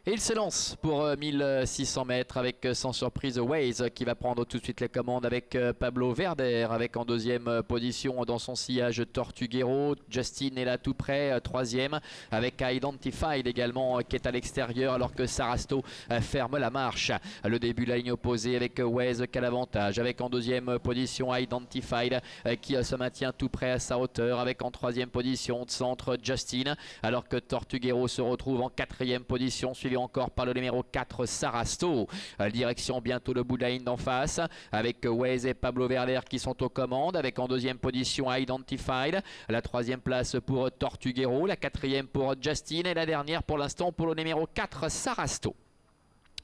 Et il s'élance pour 1600 mètres avec sans surprise Waze qui va prendre tout de suite les commandes avec Pablo Verder avec en deuxième position dans son sillage Tortuguero. Justin est là tout près, troisième avec Identified également qui est à l'extérieur alors que Sarasto ferme la marche. Le début de la ligne opposée avec Waze qui a l'avantage avec en deuxième position Identified qui se maintient tout près à sa hauteur avec en troisième position de centre Justin alors que Tortuguero se retrouve en quatrième position suivi encore par le numéro 4 Sarasto. Direction bientôt le bout de la ligne d'en face avec Waze et Pablo Verder qui sont aux commandes avec en deuxième position Identified, la troisième place pour Tortuguero, la quatrième pour Justin et la dernière pour l'instant pour le numéro 4 Sarasto.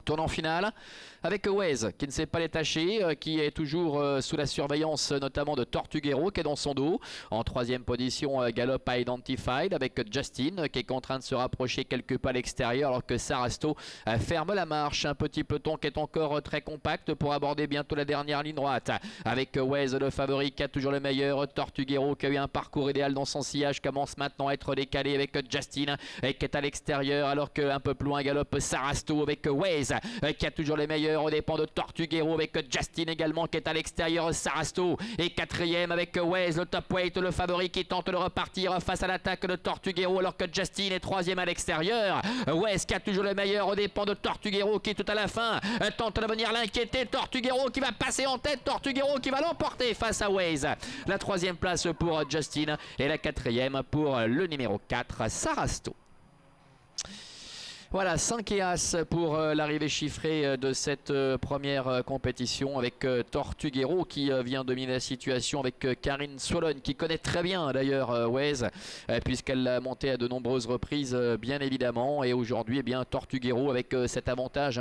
Tournant final avec Waze qui ne s'est pas détaché, qui est toujours sous la surveillance notamment de Tortuguero qui est dans son dos. En troisième position, galope Identified avec Justin qui est contraint de se rapprocher quelque peu à l'extérieur alors que Sarasto ferme la marche. Un petit peloton qui est encore très compact pour aborder bientôt la dernière ligne droite. Avec Waze le favori qui a toujours le meilleur. Tortuguero qui a eu un parcours idéal dans son sillage commence maintenant à être décalé avec Justin et qui est à l'extérieur alors qu'un peu plus loin galope Sarasto avec Waze qui a toujours les meilleurs aux dépens de Tortuguero avec Justin également qui est à l'extérieur. Sarasto et quatrième avec Waze, le top weight, le favori qui tente de repartir face à l'attaque de Tortuguero alors que Justin est troisième à l'extérieur. Waze qui a toujours le meilleur aux dépens de Tortuguero qui tout à la fin tente de venir l'inquiéter. Tortuguero qui va passer en tête, Tortuguero qui va l'emporter face à Waze. La troisième place pour Justin et la quatrième pour le numéro 4 Sarasto. Voilà, 5 et As pour l'arrivée chiffrée de cette première compétition avec Tortuguero qui vient dominer la situation avec Karin Swollen qui connaît très bien d'ailleurs Waze puisqu'elle l'a monté à de nombreuses reprises bien évidemment. Et aujourd'hui, eh bien, Tortuguero avec cet avantage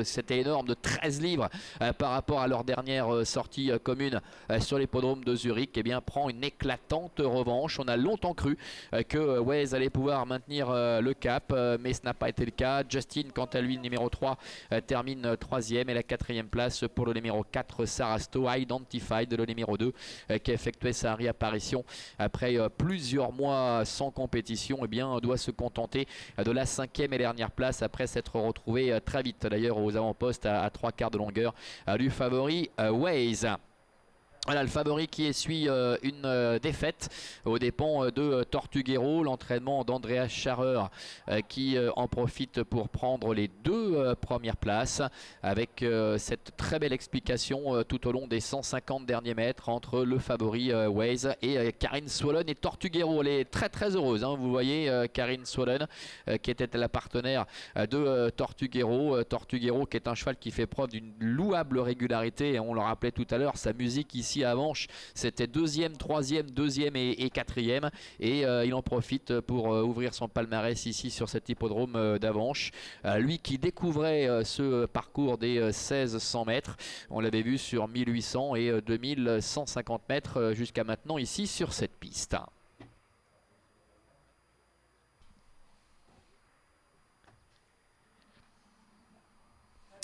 c'était énorme de 13 livres par rapport à leur dernière sortie commune sur l'hippodrome de Zurich, eh bien, prend une éclatante revanche. On a longtemps cru que Waze allait pouvoir maintenir le cap mais ce n'a pas été le cas. Justin quant à lui, le numéro 3 termine troisième et la quatrième place pour le numéro 4 Sarasto. Identified le numéro 2 qui a effectué sa réapparition après plusieurs mois sans compétition, eh bien doit se contenter de la cinquième et dernière place après s'être retrouvé très vite d'ailleurs aux avant-postes à 3/4 de longueur du favori Waze. Voilà le favori qui essuie une défaite aux dépens de Tortuguero. L'entraînement d'Andreas Scharrer qui en profite pour prendre les deux premières places avec cette très belle explication tout au long des 150 derniers mètres entre le favori Waze et Karin Swollen et Tortuguero. Elle est très heureuse, hein. Vous voyez Karin Swollen qui était la partenaire de Tortuguero. Tortuguero qui est un cheval qui fait preuve d'une louable régularité. On le rappelait tout à l'heure, sa musique ici à Avenches, c'était deuxième, troisième, deuxième et quatrième. Et il en profite pour ouvrir son palmarès ici sur cet hippodrome d'Avenches. Lui qui découvrait ce parcours des 1600 mètres. On l'avait vu sur 1800 et 2150 mètres jusqu'à maintenant ici sur cette piste.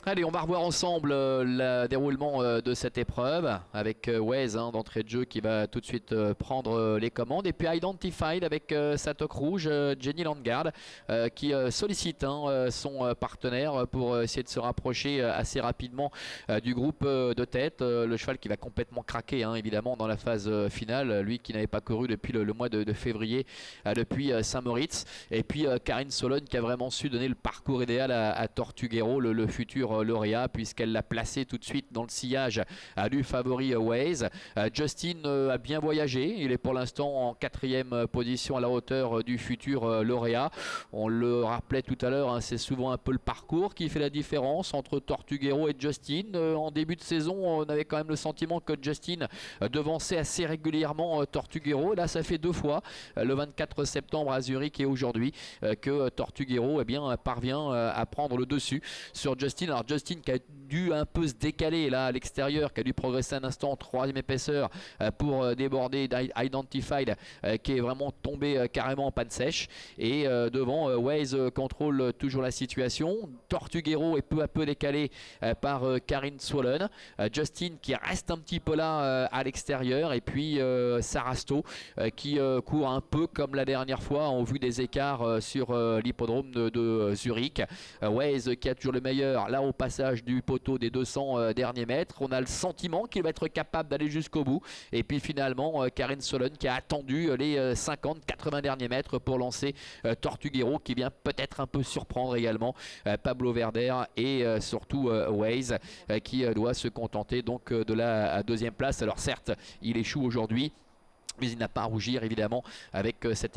Allez, on va revoir ensemble le déroulement de cette épreuve avec Waze d'entrée de jeu qui va tout de suite prendre les commandes. Et puis Identified avec sa toque rouge, Jenny Landgaard qui sollicite son partenaire pour essayer de se rapprocher assez rapidement du groupe de tête. Le cheval qui va complètement craquer évidemment dans la phase finale. Lui qui n'avait pas couru depuis le mois de février depuis Saint-Moritz. Et puis Karin Swollen qui a vraiment su donner le parcours idéal à Tortuguero, le futur lauréat, puisqu'elle l'a placé tout de suite dans le sillage du favori Waze. Justin a bien voyagé, il est pour l'instant en quatrième position à la hauteur du futur lauréat. On le rappelait tout à l'heure, c'est souvent un peu le parcours qui fait la différence entre Tortuguero et Justin. En début de saison, on avait quand même le sentiment que Justin devançait assez régulièrement Tortuguero. Là, ça fait deux fois, le 24 septembre à Zurich et aujourd'hui, que Tortuguero parvient à prendre le dessus sur Justin. Alors Justin qui a dû un peu se décaler là à l'extérieur, qui a dû progresser un instant en 3e épaisseur pour déborder Identified qui est vraiment tombé carrément en panne sèche. Et devant, Waze contrôle toujours la situation. Tortuguero est peu à peu décalé par Karin Swollen. Justin qui reste un petit peu là à l'extérieur. Et puis Sarasto qui court un peu comme la dernière fois en vue des écarts sur l'hippodrome de Zurich. Waze qui a toujours le meilleur là au passage du poteau des 200 derniers mètres. On a le sentiment qu'il va être capable d'aller jusqu'au bout. Et puis finalement, Karin Swollen qui a attendu les 50-80 derniers mètres pour lancer Tortuguero qui vient peut-être un peu surprendre également Pablo Verder et surtout Waze qui doit se contenter donc de la 2e place. Alors certes, il échoue aujourd'hui, mais il n'a pas à rougir évidemment avec cette